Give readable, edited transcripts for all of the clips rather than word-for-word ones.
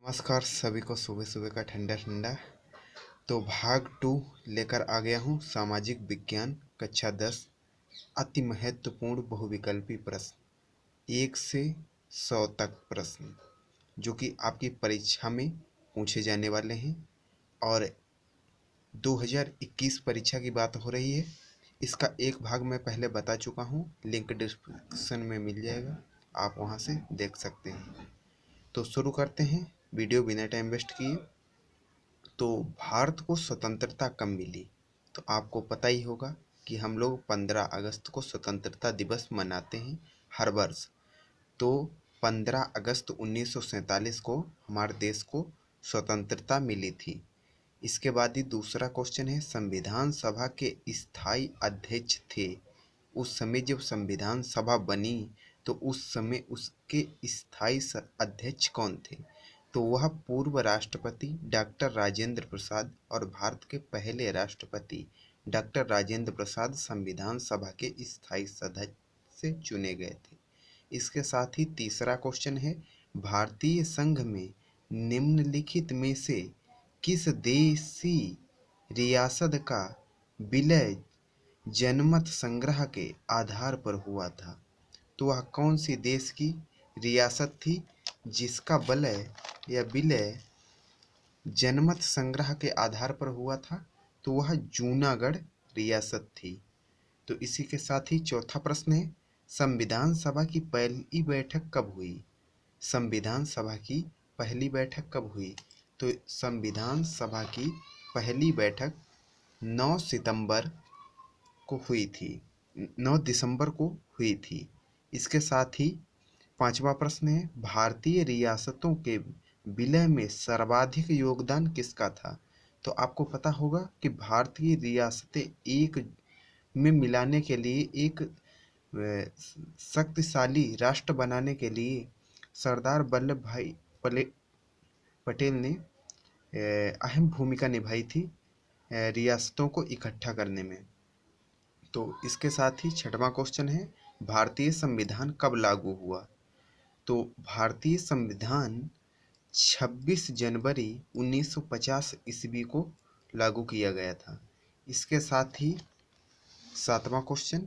नमस्कार सभी को सुबह सुबह का ठंडा ठंडा। तो भाग 2 लेकर आ गया हूँ। सामाजिक विज्ञान कक्षा 10 अति महत्वपूर्ण बहुविकल्पी प्रश्न 1 से 100 तक प्रश्न जो कि आपकी परीक्षा में पूछे जाने वाले हैं। और 2021 परीक्षा की बात हो रही है। इसका एक भाग मैं पहले बता चुका हूँ, लिंक डिस्क्रिप्शन में मिल जाएगा, आप वहाँ से देख सकते हैं। तो शुरू करते हैं वीडियो बिना टाइम वेस्ट किए। तो भारत को स्वतंत्रता कब मिली? तो आपको पता ही होगा कि हम लोग 15 अगस्त को स्वतंत्रता दिवस मनाते हैं हर वर्ष। तो 15 अगस्त 1947 को हमारे देश को स्वतंत्रता मिली थी। इसके बाद ही दूसरा क्वेश्चन है, संविधान सभा के स्थायी अध्यक्ष थे। उस समय जब संविधान सभा बनी तो उस समय उसके स्थायी अध्यक्ष कौन थे? तो वह पूर्व राष्ट्रपति डॉक्टर राजेंद्र प्रसाद और भारत के पहले राष्ट्रपति डॉक्टर राजेंद्र प्रसाद संविधान सभा के स्थायी सदस्य चुने गए थे। इसके साथ ही तीसरा क्वेश्चन है, भारतीय संघ में निम्नलिखित में से किस देशी रियासत का विलय जनमत संग्रह के आधार पर हुआ था? तो वह कौन सी देश की रियासत थी जिसका विलय जनमत संग्रह के आधार पर हुआ था? तो वह जूनागढ़ रियासत थी। तो इसी के साथ ही चौथा प्रश्न है, संविधान सभा की पहली बैठक कब हुई? संविधान सभा की पहली बैठक कब हुई? तो संविधान सभा की पहली बैठक 9 सितंबर को हुई थी, 9 दिसंबर को हुई थी। इसके साथ ही पांचवा प्रश्न है, भारतीय रियासतों के विलय में सर्वाधिक योगदान किसका था? तो आपको पता होगा कि भारतीय रियासतें एक में मिलाने के लिए, एक शक्तिशाली राष्ट्र बनाने के लिए सरदार वल्लभ भाई पटेल ने अहम भूमिका निभाई थी रियासतों को इकट्ठा करने में। तो इसके साथ ही छठवां क्वेश्चन है, भारतीय संविधान कब लागू हुआ? तो भारतीय संविधान 26 जनवरी 1950 ईस्वी को लागू किया गया था। इसके साथ ही सातवां क्वेश्चन,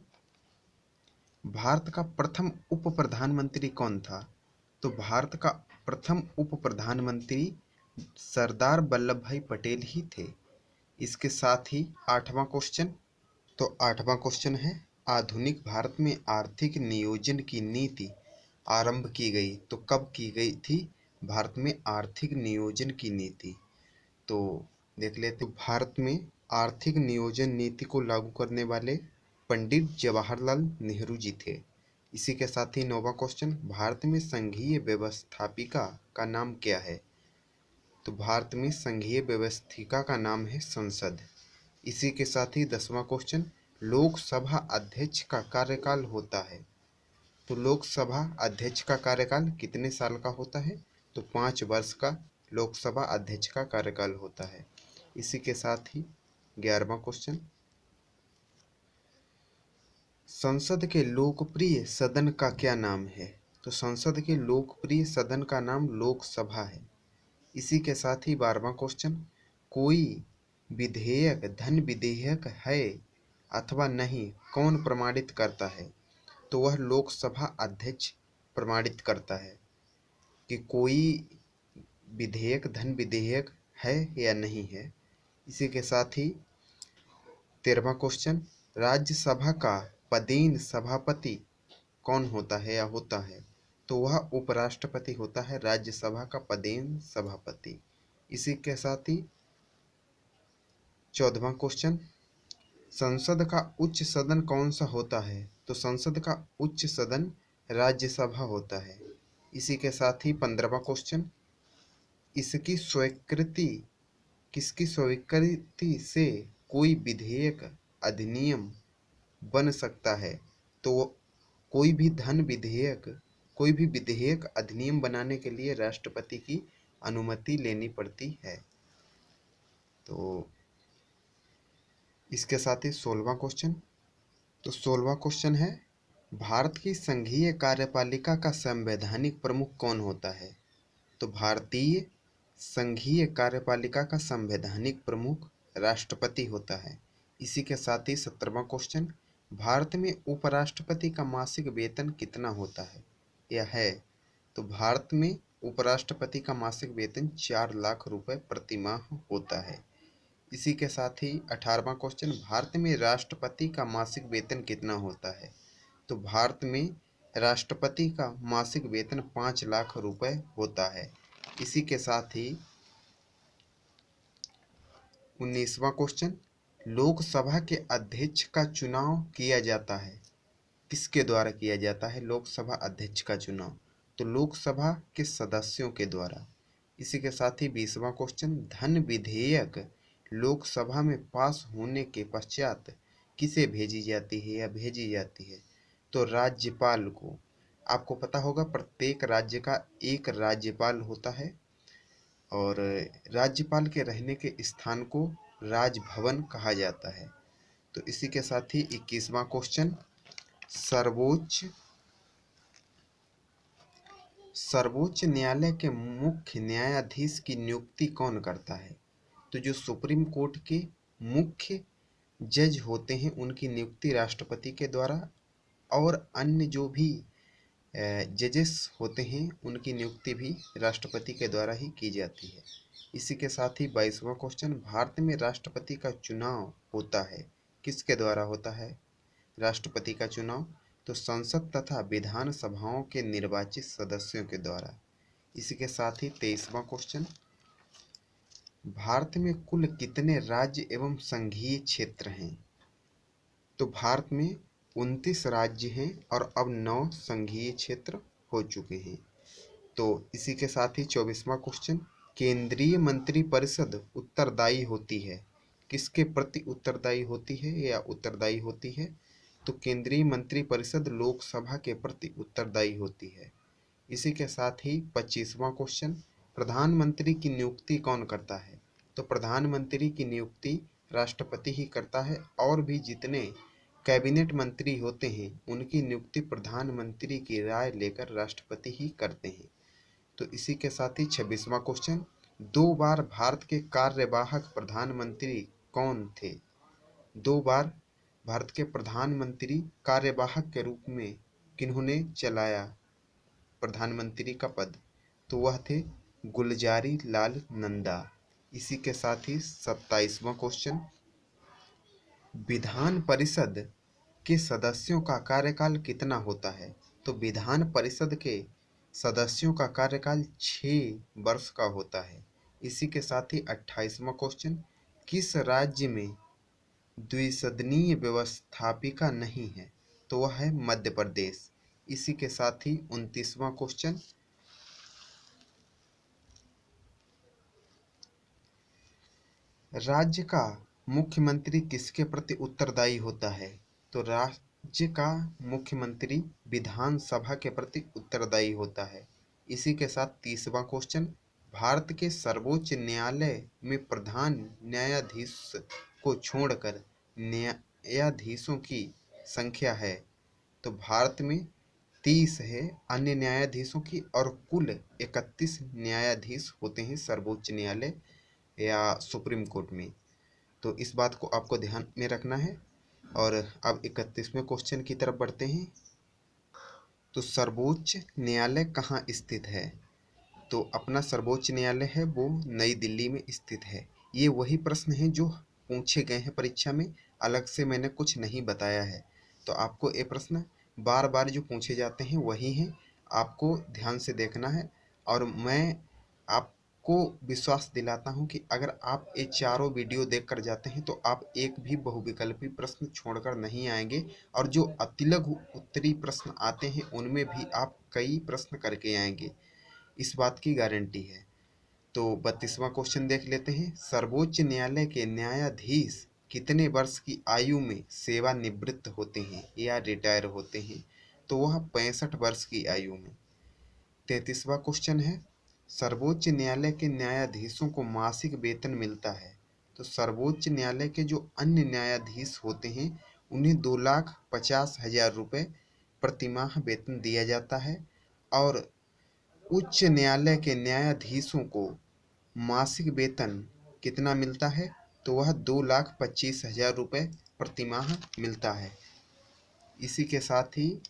भारत का प्रथम उप प्रधानमंत्री कौन था? तो भारत का प्रथम उप प्रधानमंत्री सरदार वल्लभ भाई पटेल ही थे। इसके साथ ही आठवां क्वेश्चन, तो आठवां क्वेश्चन है, आधुनिक भारत में आर्थिक नियोजन की नीति आरंभ की गई। तो कब की गई थी भारत में आर्थिक नियोजन की नीति? तो देख लेते, भारत में आर्थिक नियोजन नीति को लागू करने वाले पंडित जवाहरलाल नेहरू जी थे। इसी के साथ ही नौवां क्वेश्चन, भारत में संघीय व्यवस्थापिका का नाम क्या है? तो भारत में संघीय व्यवस्थिका का नाम है संसद। इसी के साथ ही 10वां क्वेश्चन, लोकसभा अध्यक्ष का कार्यकाल होता है। तो लोकसभा अध्यक्ष का कार्यकाल कितने साल का होता है? तो 5 वर्ष का लोकसभा अध्यक्ष का कार्यकाल होता है। इसी के साथ ही 11वां क्वेश्चन, संसद के लोकप्रिय सदन का क्या नाम है? तो संसद के लोकप्रिय सदन का नाम लोकसभा है। इसी के साथ ही 12वां क्वेश्चन, कोई विधेयक धन विधेयक है अथवा नहीं कौन प्रमाणित करता है? तो वह लोकसभा अध्यक्ष प्रमाणित करता है कि कोई विधेयक धन विधेयक है या नहीं है। इसी के साथ ही 13वां क्वेश्चन, राज्यसभा का पदेन सभापति कौन होता है या होता है? तो वह उपराष्ट्रपति होता है राज्यसभा का पदेन सभापति। इसी के साथ ही 14वां क्वेश्चन, संसद का उच्च सदन कौन सा होता है? तो संसद का उच्च सदन राज्यसभा होता है। इसी के साथ ही 15वां क्वेश्चन, इसकी स्वीकृति किसकी स्वीकृति से कोई विधेयक अधिनियम बन सकता है? तो कोई भी विधेयक अधिनियम बनाने के लिए राष्ट्रपति की अनुमति लेनी पड़ती है। तो इसके साथ ही 16वां क्वेश्चन, तो 16वां क्वेश्चन है, भारत की संघीय कार्यपालिका का संवैधानिक प्रमुख कौन होता है? तो भारतीय संघीय कार्यपालिका का संवैधानिक प्रमुख राष्ट्रपति होता है। इसी के साथ ही 17वां क्वेश्चन, भारत में उपराष्ट्रपति का मासिक वेतन कितना होता है? यह है तो भारत में उपराष्ट्रपति का मासिक वेतन 4 लाख रुपए प्रति माह होता है। इसी के साथ ही 18वां क्वेश्चन, भारत में राष्ट्रपति का मासिक वेतन कितना होता है? तो भारत में राष्ट्रपति का मासिक वेतन 5 लाख रुपए होता है। इसी के साथ ही 19वां क्वेश्चन, लोकसभा के अध्यक्ष का चुनाव किया जाता है, किसके द्वारा किया जाता है लोकसभा अध्यक्ष का चुनाव? तो लोकसभा के सदस्यों के द्वारा। इसी के साथ ही 20वां क्वेश्चन, धन विधेयक लोकसभा में पास होने के पश्चात किसे भेजी जाती है या भेजी जाती है? तो राज्यपाल को। आपको पता होगा प्रत्येक राज्य का एक राज्यपाल होता है और राज्यपाल के रहने के स्थान को राजभवन कहा जाता है। तो इसी के साथ ही 21वां क्वेश्चन, सर्वोच्च न्यायालय के मुख्य न्यायाधीश की नियुक्ति कौन करता है? तो जो सुप्रीम कोर्ट के मुख्य जज होते हैं उनकी नियुक्ति राष्ट्रपति के द्वारा और अन्य जो भी जजेस होते हैं उनकी नियुक्ति भी राष्ट्रपति के द्वारा ही की जाती है। इसी के साथ ही 22वां क्वेश्चन, भारत में राष्ट्रपति का चुनाव होता है, किसके द्वारा होता है राष्ट्रपति का चुनाव? तो संसद तथा विधान सभाओं के निर्वाचित सदस्यों के द्वारा। इसी के साथ ही 23वां क्वेश्चन, भारत में कुल कितने राज्य एवं संघीय क्षेत्र हैं? तो भारत में 29 राज्य हैं और अब 9 संघीय क्षेत्र हो चुके हैं। तो इसी के साथ ही 24वां क्वेश्चन, केंद्रीय मंत्रिपरिषद उत्तरदायी होती है, किसके प्रति उत्तरदायी होती है या उत्तरदायी होती है? तो केंद्रीय मंत्रिपरिषद लोकसभा के प्रति उत्तरदायी होती है। इसी के साथ ही 25वां क्वेश्चन, प्रधानमंत्री की नियुक्ति कौन करता है? तो प्रधानमंत्री की नियुक्ति राष्ट्रपति ही करता है और भी जितने कैबिनेट मंत्री होते हैं उनकी नियुक्ति प्रधानमंत्री की राय लेकर राष्ट्रपति ही करते हैं। तो इसी के साथ ही 26वां क्वेश्चन, 2 बार भारत के कार्यवाहक प्रधानमंत्री कौन थे? 2 बार भारत के प्रधानमंत्री कार्यवाहक के रूप में किन्होंने चलाया प्रधानमंत्री का पद? तो वह थे गुलजारी लाल नंदा। इसी के साथ ही 27वां क्वेश्चन, विधान परिषद के सदस्यों का कार्यकाल कितना होता है? तो विधान परिषद के सदस्यों का कार्यकाल 6 वर्ष का होता है। इसी के साथ ही 28वां क्वेश्चन, किस राज्य में द्विसदनीय व्यवस्थापिका नहीं है? तो वह है मध्य प्रदेश। इसी के साथ ही 29वां क्वेश्चन, राज्य का मुख्यमंत्री किसके प्रति उत्तरदायी होता है? तो राज्य का मुख्यमंत्री विधानसभा के प्रति उत्तरदायी होता है। इसी के साथ 30वां क्वेश्चन, भारत के सर्वोच्च न्यायालय में प्रधान न्यायाधीश को छोड़कर न्यायाधीशों की संख्या है? तो भारत में 30 है अन्य न्यायाधीशों की और कुल 31 न्यायाधीश होते हैं सर्वोच्च न्यायालय या सुप्रीम कोर्ट में। तो इस बात को आपको ध्यान में रखना है। और अब 31वें क्वेश्चन की तरफ बढ़ते हैं। तो सर्वोच्च न्यायालय कहाँ स्थित है? तो अपना सर्वोच्च न्यायालय है वो नई दिल्ली में स्थित है। ये वही प्रश्न हैं जो पूछे गए हैं परीक्षा में, अलग से मैंने कुछ नहीं बताया है। तो आपको ये प्रश्न बार बार जो पूछे जाते हैं वही हैं, आपको ध्यान से देखना है। और मैं आपको विश्वास दिलाता हूं कि अगर आप ये चारों वीडियो देख कर जाते हैं तो आप एक भी बहुविकल्पी प्रश्न छोड़कर नहीं आएंगे और जो अतिलघु उत्तरी प्रश्न आते हैं उनमें भी आप कई प्रश्न करके आएंगे, इस बात की गारंटी है। तो 32वां क्वेश्चन देख लेते हैं। सर्वोच्च न्यायालय के न्यायाधीश कितने वर्ष की आयु में सेवानिवृत्त होते हैं या रिटायर होते हैं? तो वह 65 वर्ष की आयु में। 33वां क्वेश्चन है, सर्वोच्च न्यायालय के न्यायाधीशों को मासिक वेतन मिलता है? तो सर्वोच्च न्यायालय के जो अन्य न्यायाधीश होते हैं उन्हें 2,50,000 रुपये प्रतिमाह वेतन दिया जाता है और उच्च न्यायालय के न्यायाधीशों को मासिक वेतन कितना मिलता है? तो वह 2,25,000 रुपये प्रतिमाह मिलता है। इसी के साथ ही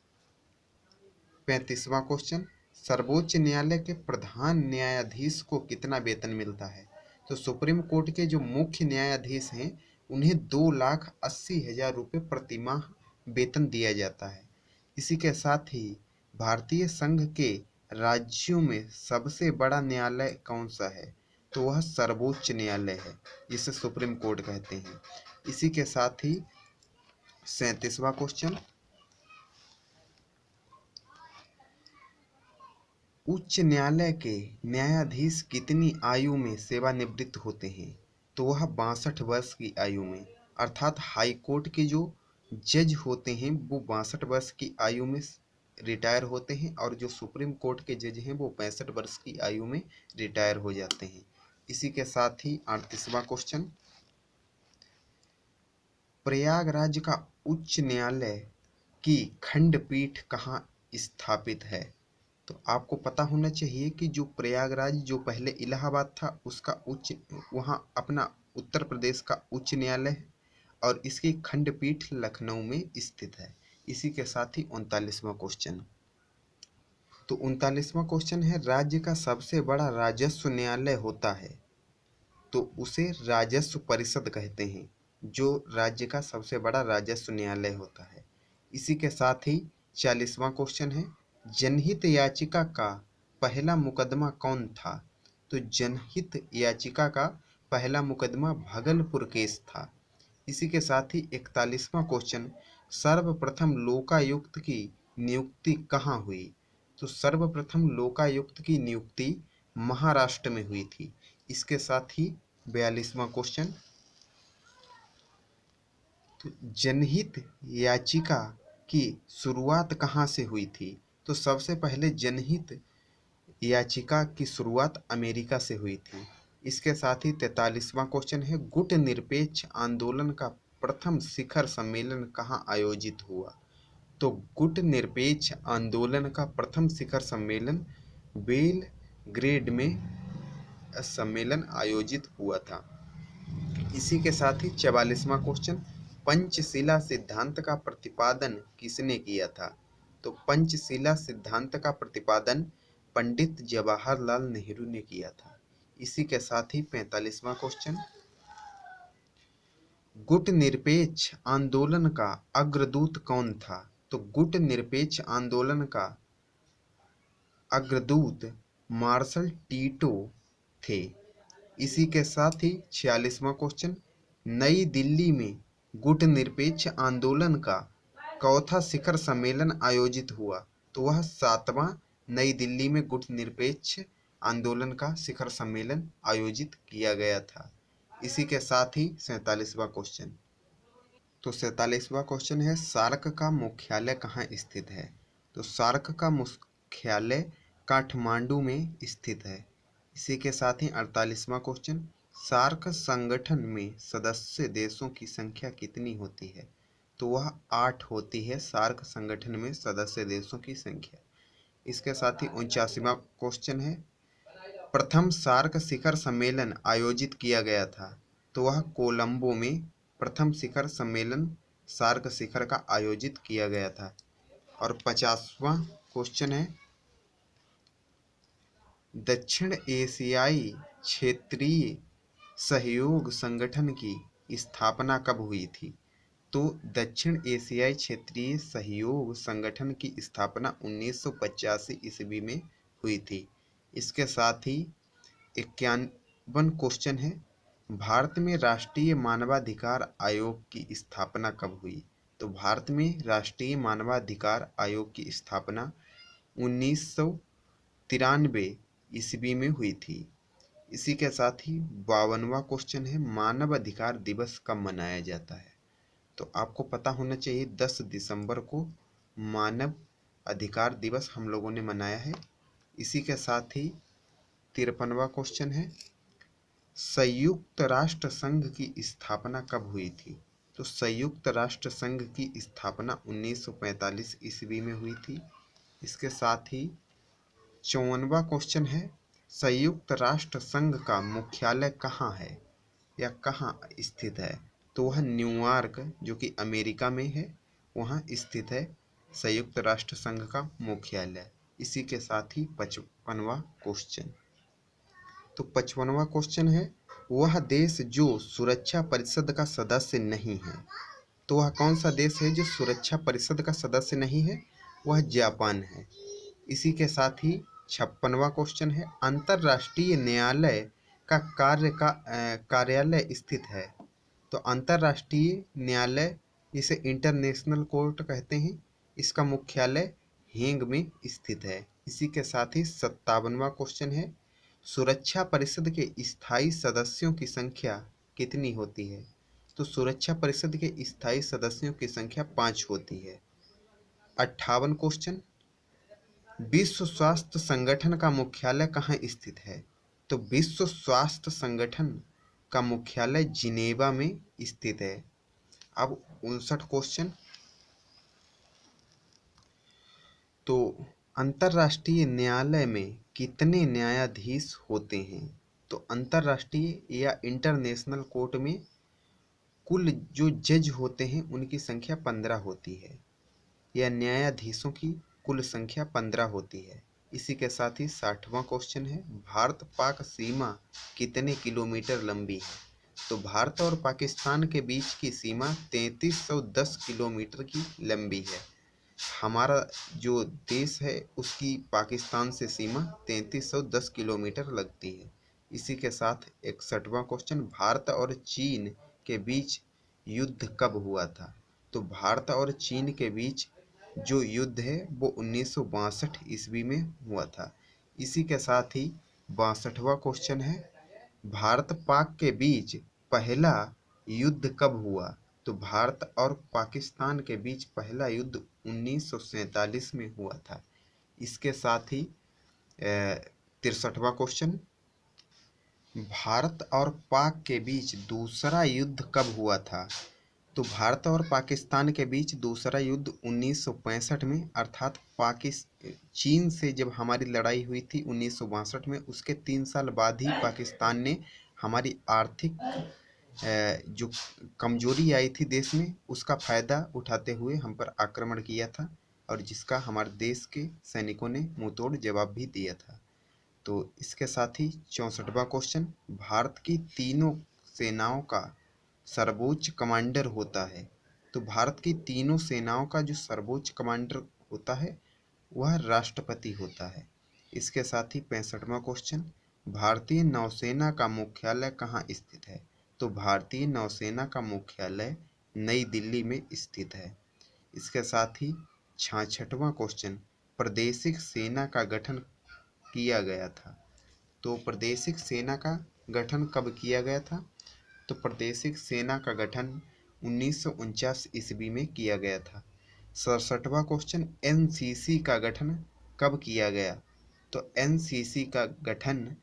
35वां क्वेश्चन, सर्वोच्च न्यायालय के प्रधान न्यायाधीश को कितना वेतन मिलता है? तो सुप्रीम कोर्ट के जो मुख्य न्यायाधीश हैं उन्हें 2,80,000 रुपये प्रतिमाह वेतन दिया जाता है। इसी के साथ ही भारतीय संघ के राज्यों में सबसे बड़ा न्यायालय कौन सा है? तो वह सर्वोच्च न्यायालय है, जिसे सुप्रीम कोर्ट कहते हैं। इसी के साथ ही 37वां क्वेश्चन, उच्च न्यायालय के न्यायाधीश कितनी आयु में सेवानिवृत्त होते हैं? तो वह 62 वर्ष की आयु में। अर्थात हाई कोर्ट के जो जज होते हैं वो 62 वर्ष की आयु में रिटायर होते हैं, और जो सुप्रीम कोर्ट के जज हैं वो 65 वर्ष की आयु में रिटायर हो जाते हैं। इसी के साथ ही 38वां क्वेश्चन, प्रयागराज का उच्च न्यायालय की खंडपीठ कहाँ स्थापित है? तो आपको पता होना चाहिए कि जो प्रयागराज जो पहले इलाहाबाद था उसका उच्च, वहाँ अपना उत्तर प्रदेश का उच्च न्यायालय है, और इसकी खंडपीठ लखनऊ में स्थित है। इसी के साथ ही 39वां क्वेश्चन, तो 39वां क्वेश्चन है, राज्य का सबसे बड़ा राजस्व न्यायालय होता है तो उसे राजस्व परिषद कहते हैं, जो राज्य का सबसे बड़ा राजस्व न्यायालय होता है। इसी के साथ ही 40वां क्वेश्चन है, जनहित याचिका का पहला मुकदमा कौन था? तो जनहित याचिका का पहला मुकदमा भागलपुर केस था। इसी के साथ ही 41वां क्वेश्चन, सर्वप्रथम लोकायुक्त की नियुक्ति कहाँ हुई? तो सर्वप्रथम लोकायुक्त की नियुक्ति महाराष्ट्र में हुई थी। इसके साथ ही 42वां क्वेश्चन, तो जनहित याचिका की शुरुआत कहाँ से हुई थी? तो सबसे पहले जनहित याचिका की शुरुआत अमेरिका से हुई थी। इसके साथ ही 43वां क्वेश्चन है, गुट निरपेक्ष आंदोलन का प्रथम शिखर सम्मेलन कहाँ आयोजित हुआ? तो गुट निरपेक्ष आंदोलन का प्रथम शिखर सम्मेलन बेलग्रेड में सम्मेलन आयोजित हुआ था। इसी के साथ ही 44वां क्वेश्चन, पंचशीला सिद्धांत का प्रतिपादन किसने किया था? तो पंचशीला सिद्धांत का प्रतिपादन पंडित जवाहरलाल नेहरू ने किया था। इसी के साथ ही 45वां क्वेश्चन, गुट निरपेक्ष आंदोलन का अग्रदूत कौन था? तो गुट निरपेक्ष आंदोलन का अग्रदूत मार्शल टीटो थे। इसी के साथ ही 46वां क्वेश्चन, नई दिल्ली में गुट निरपेक्ष आंदोलन का चौथा शिखर सम्मेलन आयोजित हुआ? तो वह 7वां नई दिल्ली में गुट निरपेक्ष आंदोलन का शिखर सम्मेलन आयोजित किया गया था। इसी के साथ ही 47वां क्वेश्चन, तो 47वां क्वेश्चन है, सार्क का मुख्यालय कहाँ स्थित है? तो सार्क का मुख्यालय काठमांडू में स्थित है। इसी के साथ ही 48वां क्वेश्चन, सार्क संगठन में सदस्य देशों की संख्या कितनी होती है? तो वह 8 होती है सार्क संगठन में सदस्य देशों की संख्या। इसके साथ ही 49वां क्वेश्चन है, प्रथम सार्क शिखर सम्मेलन आयोजित किया गया था? तो वह कोलंबो में प्रथम शिखर सम्मेलन सार्क शिखर का आयोजित किया गया था। और 50वां क्वेश्चन है, दक्षिण एशियाई क्षेत्रीय सहयोग संगठन की स्थापना कब हुई थी? तो दक्षिण एशियाई क्षेत्रीय सहयोग संगठन की स्थापना 1985 ईस्वी में हुई थी। इसके साथ ही 51 क्वेश्चन है, भारत में राष्ट्रीय मानवाधिकार आयोग की स्थापना कब हुई? तो भारत में राष्ट्रीय मानवाधिकार आयोग की स्थापना 1993 ईस्वी में हुई थी। इसी के साथ ही 52वां क्वेश्चन है, मानव अधिकार दिवस कब मनाया जाता है? तो आपको पता होना चाहिए 10 दिसंबर को मानव अधिकार दिवस हम लोगों ने मनाया है। इसी के साथ ही 53वां क्वेश्चन है, संयुक्त राष्ट्र संघ की स्थापना कब हुई थी? तो संयुक्त राष्ट्र संघ की स्थापना 1945 ईस्वी में हुई थी। इसके साथ ही 54वां क्वेश्चन है, संयुक्त राष्ट्र संघ का मुख्यालय कहाँ है या कहाँ स्थित है? तो वह न्यूयॉर्क, जो कि अमेरिका में है, वहाँ स्थित है संयुक्त राष्ट्र संघ का मुख्यालय। इसी के साथ ही 55वां क्वेश्चन। तो 55वां क्वेश्चन है, वह देश जो सुरक्षा परिषद का सदस्य नहीं है। तो वह कौन सा देश है जो सुरक्षा परिषद का सदस्य नहीं है? वह जापान है। इसी के साथ ही 56वां क्वेश्चन है, अंतर्राष्ट्रीय न्यायालय का कार्यालय स्थित है। तो अंतर्राष्ट्रीय न्यायालय, इसे इंटरनेशनल कोर्ट कहते हैं, इसका मुख्यालय हेग में स्थित है। इसी के साथ ही 57वां क्वेश्चन है, सुरक्षा परिषद के स्थायी सदस्यों की संख्या कितनी होती है? तो सुरक्षा परिषद के स्थायी सदस्यों की संख्या 5 होती है। 58 क्वेश्चन, विश्व स्वास्थ्य संगठन का मुख्यालय कहाँ स्थित है? तो विश्व स्वास्थ्य संगठन का मुख्यालय जिनेवा में स्थित है। अब 59 क्वेश्चन, तो अंतर्राष्ट्रीय न्यायालय में कितने न्यायाधीश होते हैं? तो अंतर्राष्ट्रीय या इंटरनेशनल कोर्ट में कुल जो जज होते हैं उनकी संख्या 15 होती है, या न्यायाधीशों की कुल संख्या 15 होती है। इसी के साथ ही 60वां क्वेश्चन है, भारत पाक सीमा कितने किलोमीटर लंबी है? तो भारत और पाकिस्तान के बीच की सीमा 3310 किलोमीटर की लंबी है। हमारा जो देश है उसकी पाकिस्तान से सीमा 3310 किलोमीटर लगती है। इसी के साथ 61वां क्वेश्चन, भारत और चीन के बीच युद्ध कब हुआ था? तो भारत और चीन के बीच जो युद्ध है वो 1962 ईस्वी में हुआ था। इसी के साथ ही 62वां क्वेश्चन है, भारत पाक के बीच पहला युद्ध कब हुआ? तो भारत और पाकिस्तान के बीच पहला युद्ध 1947 में हुआ था। इसके साथ ही 63वां क्वेश्चन, भारत और पाक के बीच दूसरा युद्ध कब हुआ था? तो भारत और पाकिस्तान के बीच दूसरा युद्ध 1965 में, अर्थात चीन से जब हमारी लड़ाई हुई थी 1962 में, उसके 3 साल बाद ही पाकिस्तान ने हमारी आर्थिक जो कमजोरी आई थी देश में उसका फायदा उठाते हुए हम पर आक्रमण किया था, और जिसका हमारे देश के सैनिकों ने मुंहतोड़ जवाब भी दिया था। तो इसके साथ ही 64वां क्वेश्चन, भारत की तीनों सेनाओं का सर्वोच्च कमांडर होता है। तो भारत की तीनों सेनाओं का जो सर्वोच्च कमांडर होता है वह राष्ट्रपति होता है। इसके साथ ही 65वां क्वेश्चन, भारतीय नौसेना का मुख्यालय कहाँ स्थित है? तो भारतीय नौसेना का मुख्यालय नई दिल्ली में स्थित है। इसके साथ ही 66वां क्वेश्चन, प्रादेशिक सेना का गठन किया गया था। तो प्रादेशिक सेना का गठन कब किया गया था? तो प्रादेशिक सेना का गठन 1949 ईस्वी में किया गया था। 67वां क्वेश्चन, एनसीसी का गठन कब किया गया? तो एनसीसी का गठन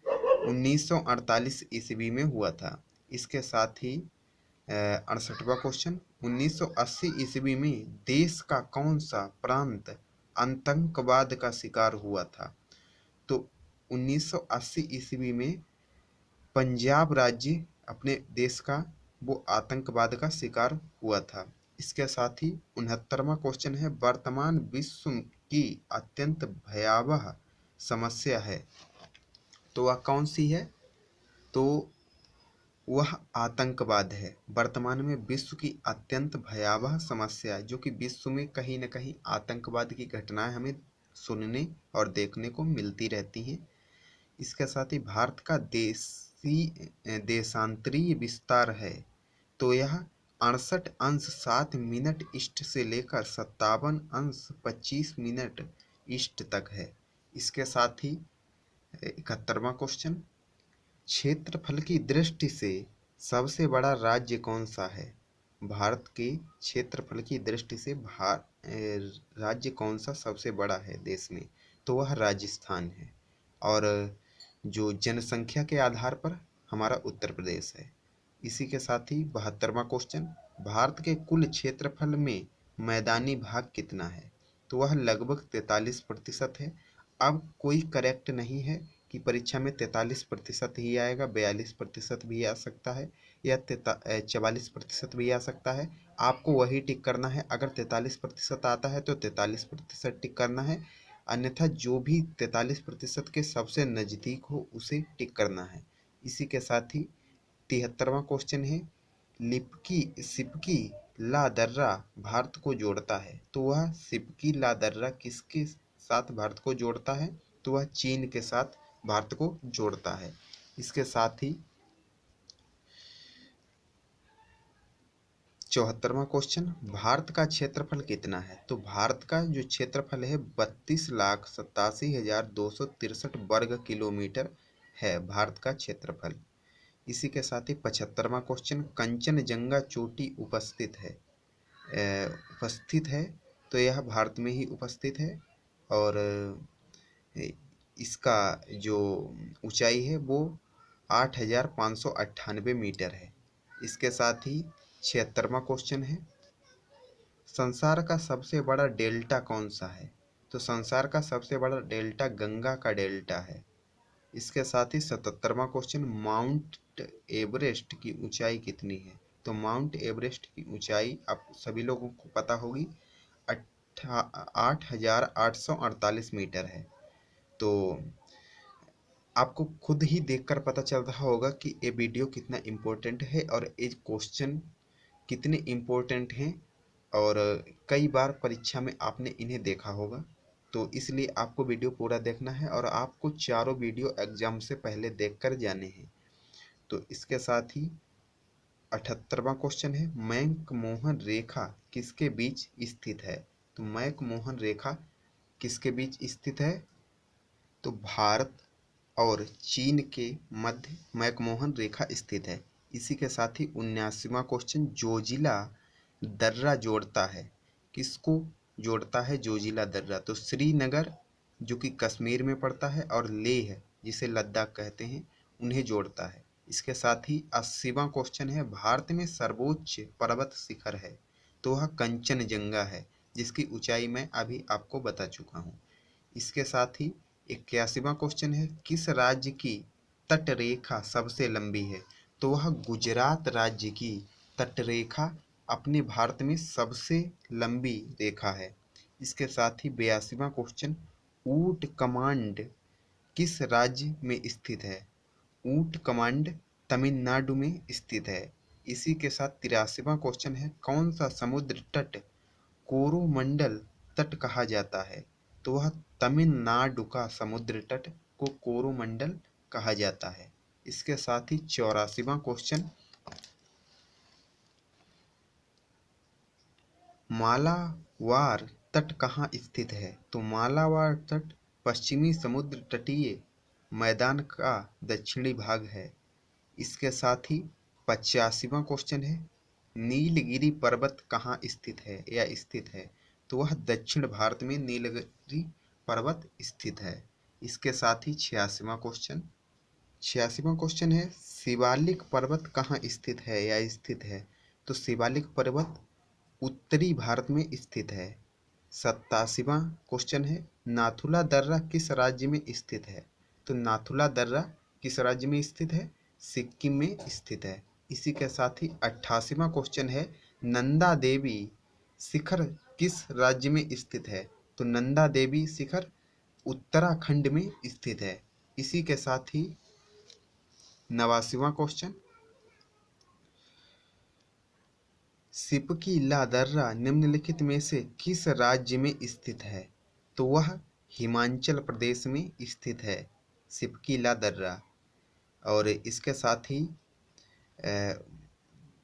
1948 ईस्वी में हुआ था। इसके साथ ही 68वां क्वेश्चन, 1980 ईस्वी में देश का कौन सा प्रांत आतंकवाद का शिकार हुआ था? तो 1980 ईस्वी में पंजाब राज्य अपने देश का वो आतंकवाद का शिकार हुआ था। इसके साथ ही 69वां क्वेश्चन है, वर्तमान विश्व की अत्यंत भयावह समस्या है, तो वह कौन सी है? तो वह आतंकवाद है। वर्तमान में विश्व की अत्यंत भयावह समस्या जो कि विश्व में कहीं न कहीं आतंकवाद की घटनाएं हमें सुनने और देखने को मिलती रहती हैं। इसके साथ ही भारत का देशांतरीय विस्तार है, तो यह 68 अंश 7 मिनट ईस्ट से लेकर 57 अंश 25 मिनट ईस्ट तक है। इसके साथ ही 71वां क्वेश्चन, क्षेत्रफल की दृष्टि से सबसे बड़ा राज्य कौन सा है? भारत के क्षेत्रफल की दृष्टि से राज्य कौन सा सबसे बड़ा है देश में? तो वह राजस्थान है। और जो जनसंख्या के आधार पर हमारा उत्तर प्रदेश है। इसी के साथ ही 72वां क्वेश्चन, भारत के कुल क्षेत्रफल में मैदानी भाग कितना है? तो वह लगभग 43% है। अब कोई करेक्ट नहीं है कि परीक्षा में 43% ही आएगा, 42% भी आ सकता है, या 44% भी आ सकता है। आपको वही टिक करना है। अगर 43% आता है तो 43% टिक करना है, अन्यथा जो भी 43% के सबसे नज़दीक हो उसे टिक करना है। इसी के साथ ही 73वां क्वेश्चन है, लिपकी सिपकी ला दर्रा भारत को जोड़ता है। तो वह सिपकी ला दर्रा किसके साथ भारत को जोड़ता है? तो वह चीन के साथ भारत को जोड़ता है। इसके साथ ही 74वां क्वेश्चन, भारत का क्षेत्रफल कितना है? तो भारत का जो क्षेत्रफल है 32,87,263 वर्ग किलोमीटर है भारत का क्षेत्रफल। इसी के साथ ही 75वां क्वेश्चन, कंचनजंगा चोटी उपस्थित है। तो यह भारत में ही उपस्थित है और इसका जो ऊंचाई है वो 8,598 मीटर है। इसके साथ ही 76वां क्वेश्चन है, संसार का सबसे बड़ा डेल्टा कौन सा है? तो संसार का सबसे बड़ा डेल्टा गंगा का डेल्टा है। इसके साथ ही 77वां क्वेश्चन, माउंट एवरेस्ट की ऊंचाई कितनी है? तो माउंट एवरेस्ट की ऊंचाई आप सभी लोगों को पता होगी 8,848 मीटर है। तो आपको खुद ही देखकर पता चल रहा होगा कि ये वीडियो कितना इम्पोर्टेंट है और ये क्वेश्चन कितने इम्पोर्टेंट हैं, और कई बार परीक्षा में आपने इन्हें देखा होगा। तो इसलिए आपको वीडियो पूरा देखना है और आपको चारों वीडियो एग्जाम से पहले देखकर जाने हैं। तो इसके साथ ही 78वां क्वेश्चन है, मैकमोहन रेखा किसके बीच स्थित है? तो मैकमोहन रेखा किसके बीच स्थित है? तो भारत और चीन के मध्य मैकमोहन रेखा स्थित है। इसी के साथ ही 79वां क्वेश्चन, जोजिला दर्रा जोड़ता है, किसको जोड़ता है जोजिला दर्रा? तो श्रीनगर जो कि कश्मीर में पड़ता है और लेह जिसे लद्दाख कहते हैं उन्हें जोड़ता है। इसके साथ ही 80वां क्वेश्चन है, भारत में सर्वोच्च पर्वत शिखर है। तो वह कंचनजंगा है, जिसकी ऊंचाई मैं अभी आपको बता चुका हूँ। इसके साथ ही 81वां क्वेश्चन है, किस राज्य की तटरेखा सबसे लंबी है? तो वह गुजरात राज्य की तटरेखा अपने भारत में सबसे लंबी रेखा है। इसके साथ ही 82वां क्वेश्चन, ऊंट कमांड किस राज्य में स्थित है? ऊंट कमांड तमिलनाडु में स्थित है। इसी के साथ 83वां क्वेश्चन है, कौन सा समुद्र तट कोरोमंडल तट कहा जाता है? तो वह तमिलनाडु का समुद्र तट को कोरोमंडल कहा जाता है। इसके साथ ही 84वां क्वेश्चन, मालाबार तट कहाँ स्थित है? तो मालाबार तट पश्चिमी समुद्र तटीय मैदान का दक्षिणी भाग है। इसके साथ ही 85वां क्वेश्चन है, नीलगिरी पर्वत कहाँ स्थित है या स्थित है? तो वह दक्षिण भारत में नीलगिरी पर्वत स्थित है। इसके साथ ही 86वां क्वेश्चन है, शिवालिक पर्वत कहाँ स्थित है या स्थित है? तो शिवालिक पर्वत उत्तरी भारत में स्थित है। 87वां क्वेश्चन है, नाथुला दर्रा किस राज्य में स्थित है? तो नाथुला दर्रा किस राज्य में स्थित है? सिक्किम में स्थित है। इसी के साथ ही 88वां क्वेश्चन है, नंदा देवी शिखर किस राज्य में स्थित है? तो नंदा देवी शिखर उत्तराखंड में स्थित है। इसी के साथ ही 89वां क्वेश्चन, सिपकी ला दर्रा निम्नलिखित में से किस राज्य में स्थित है? तो वह हिमाचल प्रदेश में स्थित है, सिपकी ला दर्रा। और इसके साथ ही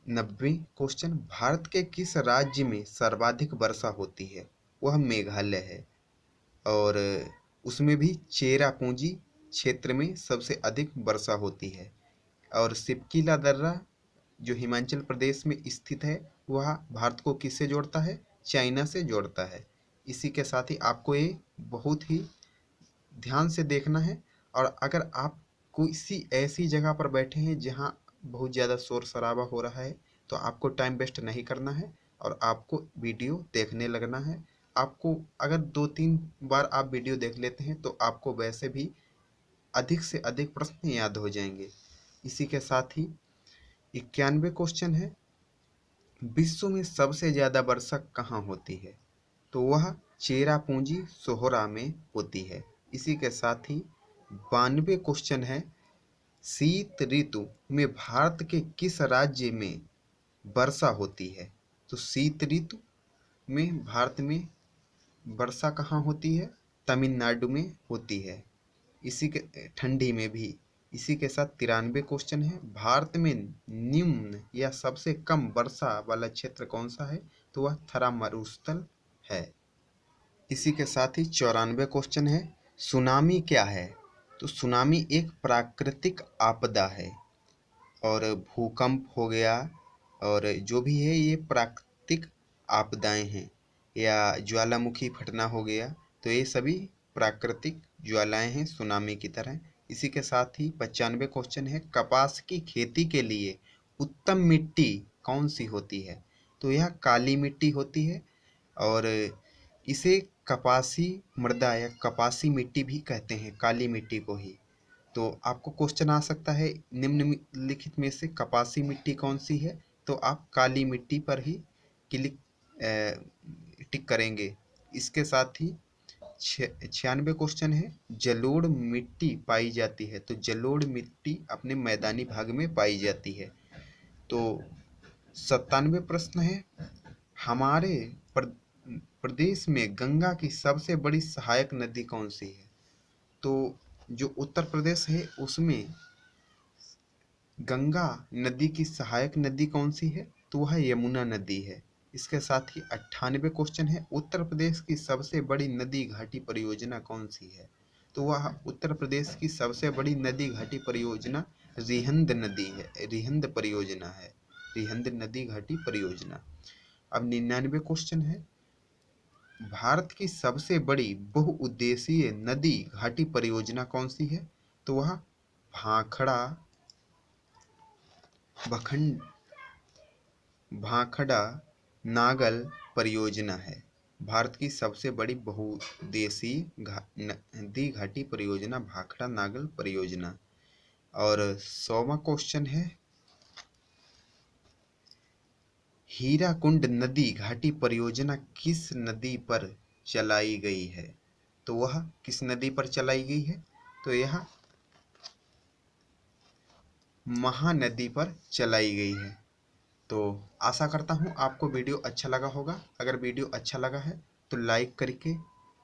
90वें क्वेश्चन, भारत के किस राज्य में सर्वाधिक वर्षा होती है? वह मेघालय है और उसमें भी चेरापूंजी क्षेत्र में सबसे अधिक वर्षा होती है। और सिपकी ला दर्रा जो हिमाचल प्रदेश में स्थित है वह भारत को किससे जोड़ता है? चाइना से जोड़ता है। इसी के साथ ही आपको ये बहुत ही ध्यान से देखना है। और अगर आप किसी ऐसी जगह पर बैठे हैं जहां बहुत ज़्यादा शोर शराबा हो रहा है तो आपको टाइम वेस्ट नहीं करना है और आपको वीडियो देखने लगना है। आपको अगर 2-3 बार आप वीडियो देख लेते हैं तो आपको वैसे भी अधिक से अधिक प्रश्न याद हो जाएंगे। इसी के साथ ही 91 क्वेश्चन है, विश्व में सबसे ज्यादा वर्षा कहाँ होती है? तो वह चेरापूंजी सोहरा में होती है। इसी के साथ ही 92 क्वेश्चन है, शीत ऋतु में भारत के किस राज्य में वर्षा होती है? तो शीत ऋतु में भारत में वर्षा कहाँ होती है? तमिलनाडु में होती है। इसी के ठंडी में भी। इसी के साथ 93 क्वेश्चन है, भारत में निम्न या सबसे कम वर्षा वाला क्षेत्र कौन सा है? तो वह थरा मरुस्थल है। इसी के साथ ही 94 क्वेश्चन है, सुनामी क्या है? तो सुनामी एक प्राकृतिक आपदा है, और भूकंप हो गया और जो भी है ये प्राकृतिक आपदाएं हैं, या ज्वालामुखी फटना हो गया, तो ये सभी प्राकृतिक ज्वालाएं हैं सुनामी की तरह। इसी के साथ ही 95 क्वेश्चन है, कपास की खेती के लिए उत्तम मिट्टी कौन सी होती है? तो यह काली मिट्टी होती है, और इसे कपासी मृदा या कपासी मिट्टी भी कहते हैं, काली मिट्टी को ही। तो आपको क्वेश्चन आ सकता है, निम्नलिखित में से कपासी मिट्टी कौन सी है? तो आप काली मिट्टी पर ही क्लिक टिक करेंगे। इसके साथ ही 96 क्वेश्चन है, जलोढ़ मिट्टी पाई जाती है? तो जलोढ़ मिट्टी अपने मैदानी भाग में पाई जाती है। तो 97 प्रश्न है, हमारे प्रदेश में गंगा की सबसे बड़ी सहायक नदी कौन सी है? तो जो उत्तर प्रदेश है उसमें गंगा नदी की सहायक नदी कौन सी है? तो वह यमुना नदी है। इसके साथ ही 98 क्वेश्चन है, उत्तर प्रदेश की सबसे बड़ी नदी घाटी परियोजना कौन सी है? तो वह उत्तर प्रदेश की सबसे बड़ी नदी घाटी परियोजना रिहंद नदी है, रिहंद परियोजना है, रिहंद नदी घाटी परियोजना। अब 99 क्वेश्चन है, भारत की सबसे बड़ी बहुउद्देशीय नदी घाटी परियोजना कौन सी है? तो वह भाखड़ा नागल परियोजना है। भारत की सबसे बड़ी बहुउद्देशीय नदी घाटी परियोजना भाखड़ा नागल परियोजना। और 100वां क्वेश्चन है, हीराकुंड नदी घाटी परियोजना किस नदी पर चलाई गई है? तो वह किस नदी पर चलाई गई है? तो यह महानदी पर चलाई गई है। तो आशा करता हूँ आपको वीडियो अच्छा लगा होगा। अगर वीडियो अच्छा लगा है तो लाइक करके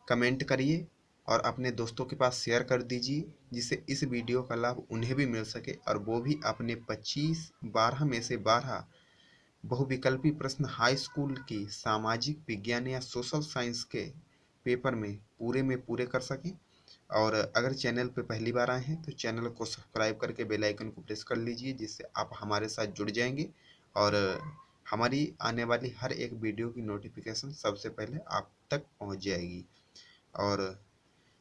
कमेंट करिए और अपने दोस्तों के पास शेयर कर दीजिए, जिससे इस वीडियो का लाभ उन्हें भी मिल सके और वो भी अपने 12 में से 12 बहुविकल्पी प्रश्न हाई स्कूल की सामाजिक विज्ञान या सोशल साइंस के पेपर में पूरे कर सकें। और अगर चैनल पर पहली बार आए हैं तो चैनल को सब्सक्राइब करके बेल आइकन को प्रेस कर लीजिए, जिससे आप हमारे साथ जुड़ जाएंगे और हमारी आने वाली हर एक वीडियो की नोटिफिकेशन सबसे पहले आप तक पहुंच जाएगी। और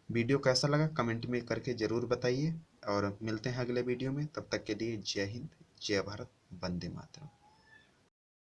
वीडियो कैसा लगा कमेंट में करके ज़रूर बताइए, और मिलते हैं अगले वीडियो में। तब तक के लिए जय हिंद, जय भारत, वंदे मातरम।